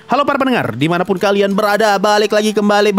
Halo para pendengar, dimanapun kalian berada, balik lagi kembali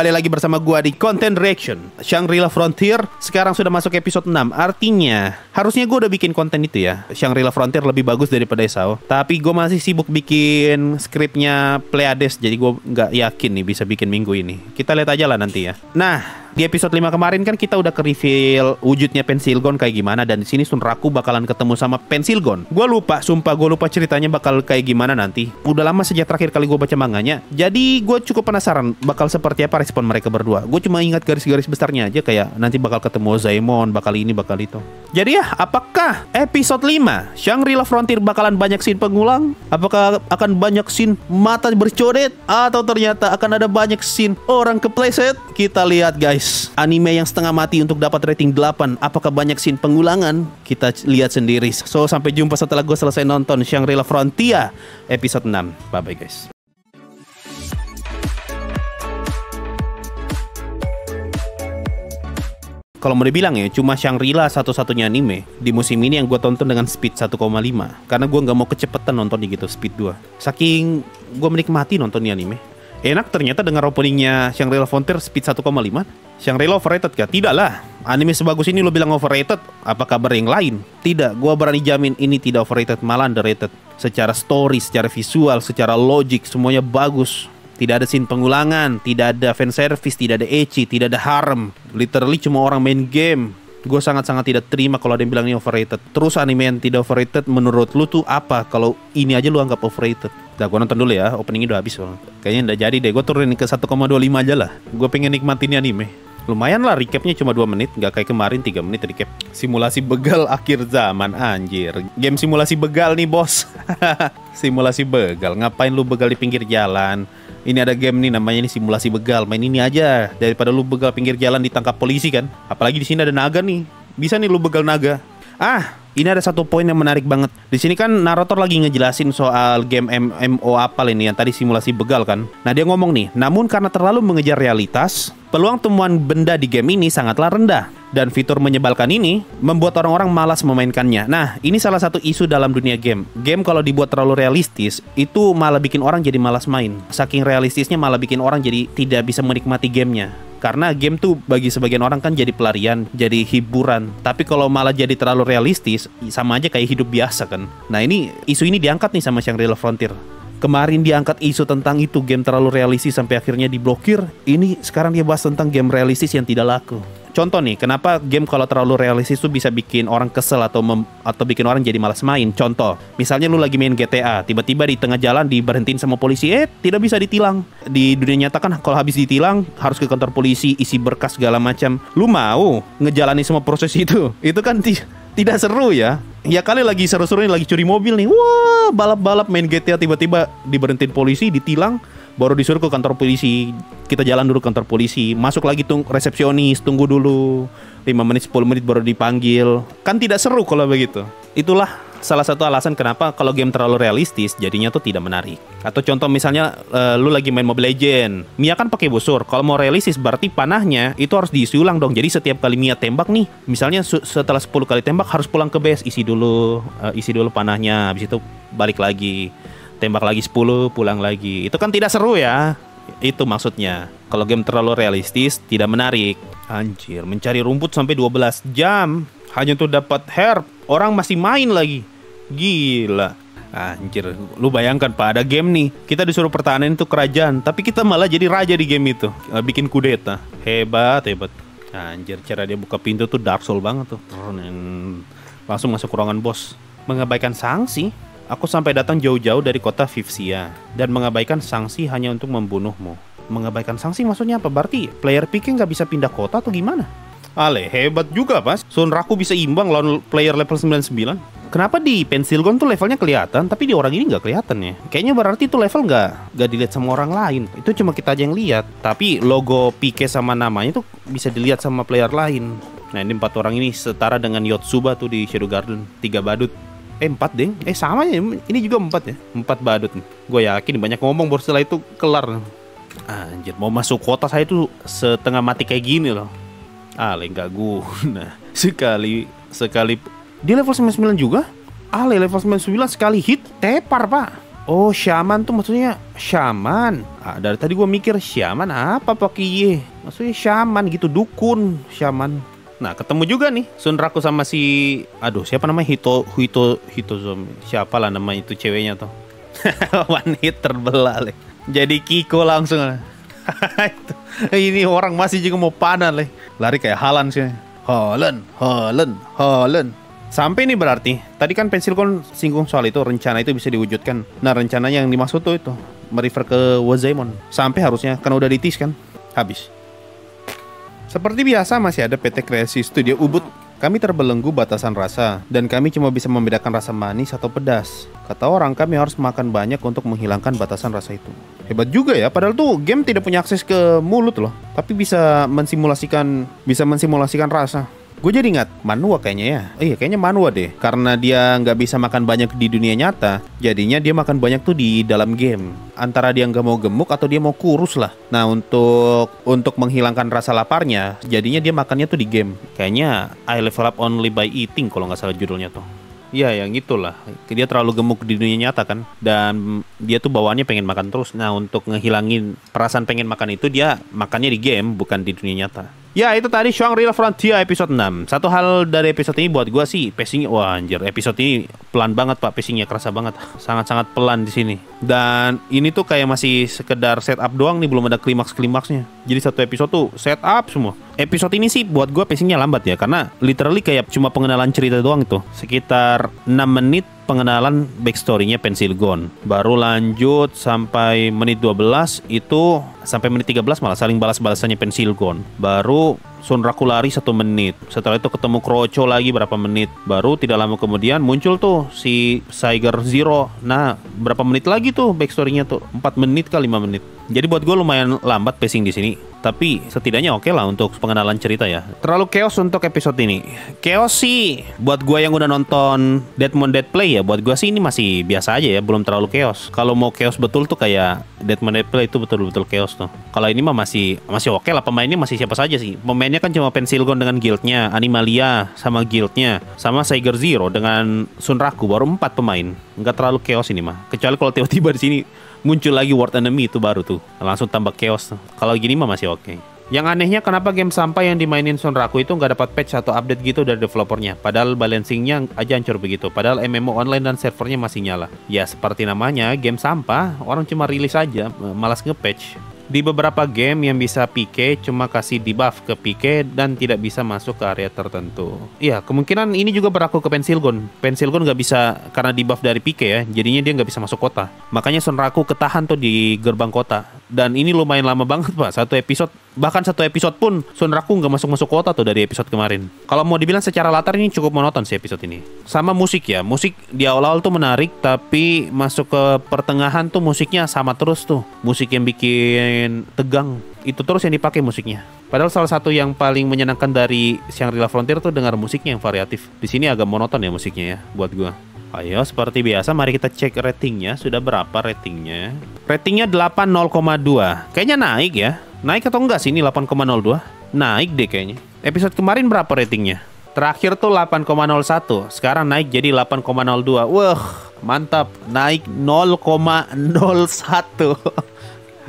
lagi bersama gua di Content Reaction Shangri-La Frontier. Sekarang sudah masuk episode 6. Artinya harusnya gua udah bikin konten itu ya. Shangri-La Frontier lebih bagus daripada ESO. Tapi gua masih sibuk bikin skripnya Pleiades, jadi gua nggak yakin nih bisa bikin minggu ini. Kita lihat aja lah nanti ya. Nah, di episode 5 kemarin kan kita udah ke-reveal wujudnya Pensilgon kayak gimana, dan di sini Sunraku bakalan ketemu sama Pensilgon. Gua lupa, sumpah gua lupa ceritanya bakal kayak gimana nanti. Udah lama sejak terakhir kali gue baca manganya, jadi gue cukup penasaran bakal seperti apa respon mereka berdua. Gue cuma ingat garis-garis besarnya aja, kayak nanti bakal ketemu Zaemon, bakal ini, bakal itu. Jadi ya, apakah episode 5 Shangri-La Frontier bakalan banyak scene pengulang? Apakah akan banyak scene mata bercodet? Atau ternyata akan ada banyak scene orang kepleset? Kita lihat guys, anime yang setengah mati untuk dapat rating 8. Apakah banyak scene pengulangan? Kita lihat sendiri. So, sampai jumpa setelah gue selesai nonton Shangri-La Frontier episode 6. Bye-bye guys. Kalau mau dibilang ya, cuma Shangri-La satu-satunya anime di musim ini yang gue tonton dengan speed 1,5. Karena gue nggak mau kecepetan nontonnya gitu, speed 2. Saking gue menikmati nonton ini anime. Enak ternyata dengar openingnya Shangri-La Frontier speed 1,5. Shangri-La overrated kah? Tidak lah. Anime sebagus ini lo bilang overrated, apa kabar yang lain? Tidak, gue berani jamin ini tidak overrated, malah underrated. Secara story, secara visual, secara logik, semuanya bagus. Tidak ada scene pengulangan, tidak ada fanservice, tidak ada ecchi, tidak ada harem. Literally cuma orang main game. Gue sangat-sangat tidak terima kalau ada yang bilang ini overrated. Terus anime yang tidak overrated menurut lu tuh apa? Kalau ini aja lu anggap overrated. Nah, gue nonton dulu ya, openingnya udah habis loh. Kayaknya udah jadi deh, gue turunin ke 1,25 aja lah. Gue pengen nikmatin anime. Lumayan lah, recapnya cuma 2 menit, gak kayak kemarin 3 menit recap. Simulasi begal akhir zaman, anjir. Game simulasi begal nih bos. Simulasi begal, ngapain lu begal di pinggir jalan? Ini ada game nih namanya ini simulasi begal, main ini aja daripada lu begal pinggir jalan ditangkap polisi kan. Apalagi di sini ada naga nih, bisa nih lu begal naga. Ini ada satu poin yang menarik banget. Di sini kan narator lagi ngejelasin soal game MMO apa ini yang tadi simulasi begal kan. Nah, dia ngomong nih, namun karena terlalu mengejar realitas, peluang temuan benda di game ini sangatlah rendah. Dan fitur menyebalkan ini membuat orang-orang malas memainkannya. Nah, ini salah satu isu dalam dunia game. Game kalau dibuat terlalu realistis, itu malah bikin orang jadi malas main. Saking realistisnya malah bikin orang jadi tidak bisa menikmati gamenya. Karena game tuh bagi sebagian orang kan jadi pelarian, jadi hiburan. Tapi kalau malah jadi terlalu realistis, sama aja kayak hidup biasa kan. Nah, isu ini diangkat nih sama Shangri-La Frontier. Kemarin diangkat isu tentang itu, game terlalu realistis sampai akhirnya diblokir. Ini sekarang dia bahas tentang game realistis yang tidak laku. Contoh nih, kenapa game kalau terlalu realistis tuh bisa bikin orang kesel atau bikin orang jadi malas main. Contoh, misalnya lu lagi main GTA, tiba-tiba di tengah jalan diberhentiin sama polisi, tidak bisa ditilang. Di dunia nyata kan kalau habis ditilang harus ke kantor polisi, isi berkas segala macam. Lu mau ngejalani semua proses itu? Itu kan tidak seru ya. Ya kali lagi seru-serunya lagi curi mobil nih. Wah, balap-balap main GTA tiba-tiba diberhentiin polisi, ditilang. Baru disuruh ke kantor polisi. Kita jalan dulu ke kantor polisi. Masuk lagi resepsionis, tunggu dulu 5 menit 10 menit baru dipanggil. Kan tidak seru kalau begitu. Itulah salah satu alasan kenapa kalau game terlalu realistis jadinya tuh tidak menarik. Atau contoh misalnya lu lagi main Mobile Legend, Mia kan pakai busur. Kalau mau realistis berarti panahnya itu harus diisi ulang dong. Jadi setiap kali Mia tembak nih, misalnya setelah 10 kali tembak harus pulang ke base, isi dulu panahnya, habis itu balik lagi. Tembak lagi 10, pulang lagi. Itu kan tidak seru ya. Itu maksudnya. Kalau game terlalu realistis, tidak menarik. Anjir, mencari rumput sampai 12 jam hanya untuk dapat herb. Orang masih main lagi. Gila. Anjir, lu bayangkan Pak, ada game nih, kita disuruh pertahanan itu kerajaan, tapi kita malah jadi raja di game itu. Bikin kudeta. Hebat. Anjir, cara dia buka pintu tuh Dark Soul banget tuh. Langsung masuk ruangan bos. Mengabaikan sanksi. Aku sampai datang jauh-jauh dari kota Vivsia dan mengabaikan sanksi hanya untuk membunuhmu. Mengabaikan sanksi maksudnya apa? Berarti player picking nggak bisa pindah kota atau gimana? Ale, hebat juga pas. Sunraku bisa imbang lawan player level 99. Kenapa di Pensilgon tuh levelnya kelihatan, tapi di orang ini nggak kelihatan ya? Kayaknya berarti itu level nggak dilihat sama orang lain. Itu cuma kita aja yang lihat. Tapi logo Pike sama namanya tuh bisa dilihat sama player lain. Nah, ini 4 orang ini setara dengan Yotsuba tuh di Shadow Garden. 3 badut. 4 deh. Sama ya. Ini juga 4 ya. 4 badut. Gue yakin banyak ngomong baru setelah itu kelar. Anjir, mau masuk kota saya tuh setengah mati kayak gini loh. Nggak guna. Sekali Dia level 99 juga? Ale level 99 sekali hit tepar pak. Oh, shaman tuh maksudnya shaman. Dari tadi gue mikir shaman apa pakai ye. Maksudnya shaman gitu, dukun, shaman. Nah, ketemu juga nih Sunraku sama si siapa namanya Hitozomi. Siapa lah nama itu ceweknya tuh. One hit terbelah leh. Jadi Kiko langsung. Ini orang masih juga mau panah leh. Lari kayak Haaland sih. Haaland. Sampai nih berarti. Tadi kan Pensilgon singgung soal itu, rencana itu bisa diwujudkan. Nah, rencananya yang dimaksud tuh itu merefer ke Wazaemon. Sampai harusnya karena udah ditis kan. Habis. Seperti biasa masih ada PT Kreasi Studio Ubud. Kami terbelenggu batasan rasa, dan kami cuma bisa membedakan rasa manis atau pedas. Kata orang, kami harus makan banyak untuk menghilangkan batasan rasa itu. Hebat juga ya, padahal tuh game tidak punya akses ke mulut loh. Tapi bisa mensimulasikan rasa. Gue jadi ingat manhwa kayaknya ya. Iya kayaknya manhwa deh. Karena dia nggak bisa makan banyak di dunia nyata, jadinya dia makan banyak tuh di dalam game. Antara dia nggak mau gemuk atau dia mau kurus lah. Nah untuk menghilangkan rasa laparnya, jadinya dia makannya tuh di game. Kayaknya I level up only by eating kalau nggak salah judulnya tuh. Iya yang gitulah. Dia terlalu gemuk di dunia nyata kan. Dan dia tuh bawaannya pengen makan terus. Nah untuk ngehilangin perasaan pengen makan itu, dia makannya di game bukan di dunia nyata. Ya itu tadi Shangri-La Frontier episode 6. Satu hal dari episode ini buat gue sih pacingnya, wah anjir, episode ini pelan banget pak, pacingnya kerasa banget, sangat-sangat pelan di sini. Dan ini tuh kayak masih sekedar setup doang nih, belum ada klimaks-klimaksnya. Jadi satu episode tuh setup semua. Episode ini sih buat gue pacingnya lambat ya, karena literally kayak cuma pengenalan cerita doang itu. Sekitar 6 menit pengenalan backstory-nya Pensilgon. Baru lanjut sampai menit 12 itu, sampai menit 13 malah saling balas-balasannya Pensilgon. Baru Sunraku lari 1 menit. Setelah itu ketemu Kroco lagi berapa menit. Baru tidak lama kemudian muncul tuh si Saiger Zero. Nah, berapa menit lagi tuh backstory-nya tuh? 4 menit ke 5 menit. Jadi buat gue lumayan lambat pacing di sini. Tapi setidaknya oke lah untuk pengenalan cerita ya. Terlalu chaos untuk episode ini. Chaos sih buat gue yang udah nonton Deadmon Dead Play ya, buat gue sih ini masih biasa aja ya, belum terlalu chaos. Kalau mau chaos betul tuh kayak Deadmon Dead Play itu betul-betul chaos tuh. Kalau ini mah masih oke lah, pemainnya masih siapa saja sih. Pemainnya kan cuma Pensilgon dengan guildnya, Animalia sama guildnya, sama Saiger Zero dengan Sunraku, baru 4 pemain. Nggak terlalu chaos ini mah. Kecuali kalau tiba-tiba di sini muncul lagi World Enemy, itu baru tuh langsung tambah chaos. Kalau gini mah masih oke. Yang anehnya kenapa game sampah yang dimainin Sunraku itu nggak dapat patch atau update gitu dari developernya. Padahal balancingnya aja hancur begitu. Padahal MMO online dan servernya masih nyala. Ya seperti namanya, game sampah. Orang cuma rilis aja, malas nge-patch. Di beberapa game yang bisa PK cuma kasih debuff ke PK dan tidak bisa masuk ke area tertentu. Iya, kemungkinan ini juga berlaku ke Pensilgon. Pensilgon nggak bisa karena debuff dari PK ya, jadinya dia nggak bisa masuk kota. Makanya Sunraku ketahan tuh di gerbang kota. Dan ini lumayan lama banget pak, satu episode. Bahkan satu episode pun Sunraku nggak masuk kota tuh dari episode kemarin. Kalau mau dibilang secara latar ini cukup monoton sih episode ini. Sama musik ya, musik di awal-awal tuh menarik, tapi masuk ke pertengahan tuh musiknya sama terus tuh. Musik yang bikin tegang, itu terus yang dipakai musiknya. Padahal salah satu yang paling menyenangkan dari Shangri-La Frontier tuh dengar musiknya yang variatif. Di sini agak monoton ya musiknya ya buat gua. Ayo seperti biasa mari kita cek ratingnya. Sudah berapa ratingnya? Ratingnya 8,0,2. Kayaknya naik ya. Naik atau enggak sih ini 8,02? Naik deh kayaknya. Episode kemarin berapa ratingnya? Terakhir tuh 8,01. Sekarang naik jadi 8,02. Wah mantap. Naik 0,01.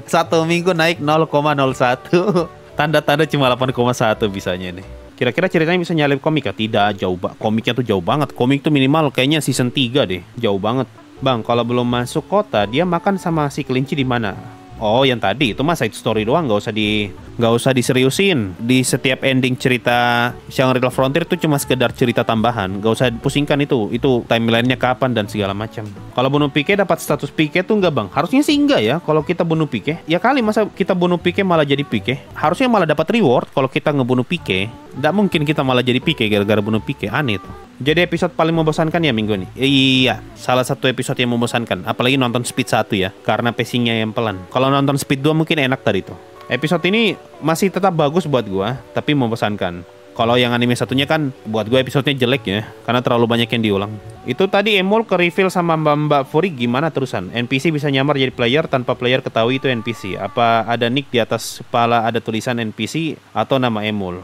Satu minggu naik 0,01. Tanda-tanda cuma 8,1 bisanya nih. Kira-kira ceritanya bisa nyalip komik ya? Tidak, jauh banget. Komiknya tuh jauh banget. Komik tuh minimal kayaknya season 3 deh. Jauh banget. Bang, kalau belum masuk kota, dia makan sama si kelinci di mana? Oh, yang tadi itu mah side story doang, nggak usah diseriusin. Di setiap ending cerita Shangri-La Frontier itu cuma sekedar cerita tambahan, nggak usah pusingkan itu timelinenya kapan dan segala macam. Kalau bunuh Pike dapat status Pike tuh nggak bang? Harusnya sih enggak ya. Kalau kita bunuh Pike, ya kali masa kita bunuh Pike malah jadi Pike. Harusnya malah dapat reward kalau kita ngebunuh Pike. Nggak mungkin kita malah jadi Pike gara-gara bunuh Pike, aneh tuh. Jadi episode paling membosankan ya minggu ini. Iya, salah satu episode yang membosankan. Apalagi nonton speed 1 ya, karena pacingnya yang pelan. Kalau nonton speed 2 mungkin enak tadi tuh. Episode ini masih tetap bagus buat gua, tapi membosankan. Kalau yang anime satunya kan buat gua episodenya jelek ya, karena terlalu banyak yang diulang. Itu tadi Emol ke reveal sama Mbak Furi gimana terusan? NPC bisa nyamar jadi player tanpa player ketahui itu NPC. Apa ada nick di atas kepala ada tulisan NPC atau nama Emol?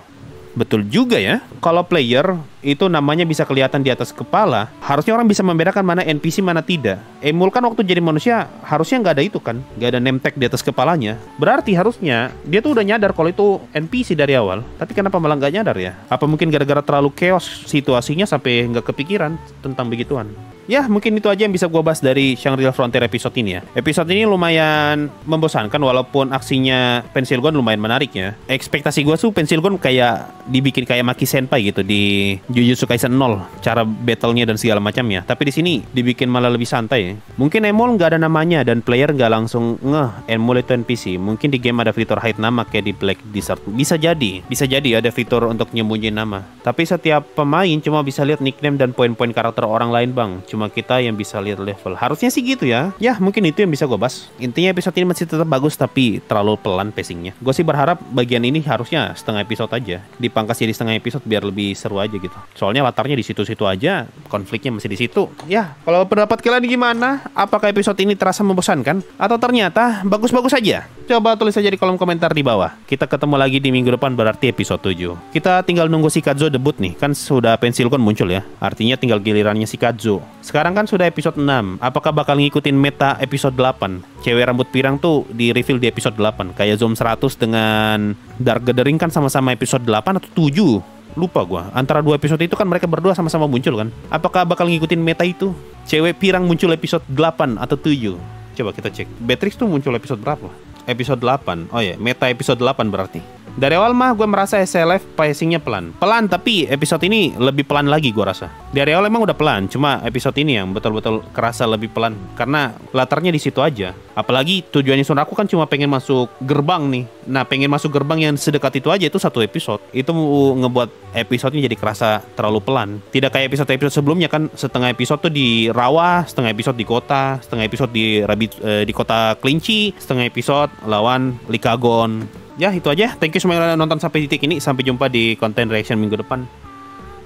Betul juga ya. Kalau player itu namanya bisa kelihatan di atas kepala, harusnya orang bisa membedakan mana NPC mana tidak. Emul kan waktu jadi manusia harusnya nggak ada itu kan, nggak ada name tag di atas kepalanya. Berarti harusnya dia tuh udah nyadar kalau itu NPC dari awal. Tapi kenapa malah nggak nyadar ya? Apa mungkin gara-gara terlalu chaos situasinya sampai nggak kepikiran tentang begituan? Ya, mungkin itu aja yang bisa gue bahas dari Shangri-La Frontier episode ini ya. Episode ini lumayan membosankan walaupun aksinya Pencil Gun lumayan menarik ya. Ekspektasi gue tuh Pencil Gun kayak dibikin kayak Maki Senpai gitu di Jujutsu Kaisen 0, cara battle-nya dan segala macamnya. Tapi di sini dibikin malah lebih santai ya. Mungkin Emul nggak ada namanya dan player nggak langsung ngeh Emul itu NPC. Mungkin di game ada fitur hide nama kayak di Black Desert. Bisa jadi ada fitur untuk nyembunyiin nama. Tapi setiap pemain cuma bisa lihat nickname dan poin-poin karakter orang lain bang. Cuma kita yang bisa lihat level. Harusnya sih gitu ya. Ya mungkin itu yang bisa gue bahas. Intinya episode ini masih tetap bagus tapi terlalu pelan pacingnya. Gue sih berharap bagian ini harusnya setengah episode aja. Dipangkas jadi setengah episode biar lebih seru aja gitu. Soalnya latarnya di situ-situ aja. Konfliknya masih di situ. Ya kalau pendapat kalian gimana? Apakah episode ini terasa membosankan? Atau ternyata bagus-bagus aja? Coba tulis aja di kolom komentar di bawah. Kita ketemu lagi di minggu depan berarti episode 7. Kita tinggal nunggu si Kazuo debut nih. Kan sudah Pencil Gun muncul ya. Artinya tinggal gilirannya si Kazuo. Sekarang kan sudah episode 6. Apakah bakal ngikutin meta episode 8? Cewek rambut pirang tuh di reveal di episode 8. Kayak Zom 100 dengan Dark Gathering kan sama-sama episode 8 atau 7. Lupa gua. Antara dua episode itu kan mereka berdua sama-sama muncul kan. Apakah bakal ngikutin meta itu? Cewek pirang muncul episode 8 atau 7? Coba kita cek. Beatrix tuh muncul episode berapa? Episode 8. Oh ya, meta episode 8 berarti. Dari awal mah gue merasa SLF pacingnya pelan. Pelan tapi episode ini lebih pelan lagi gue rasa. Dari awal emang udah pelan, cuma episode ini yang betul-betul kerasa lebih pelan. Karena latarnya di situ aja. Apalagi tujuannya Sunraku kan cuma pengen masuk gerbang nih. Nah pengen masuk gerbang yang sedekat itu aja itu satu episode. Itu ngebuat episodenya jadi kerasa terlalu pelan. Tidak kayak episode-episode sebelumnya kan setengah episode tuh di rawa, setengah episode di kota, setengah episode di kota Kelinci, setengah episode lawan Likagon. Ya itu aja, thank you semua yang nonton sampai titik ini. Sampai jumpa di konten reaction minggu depan.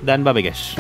Dan bye-bye guys.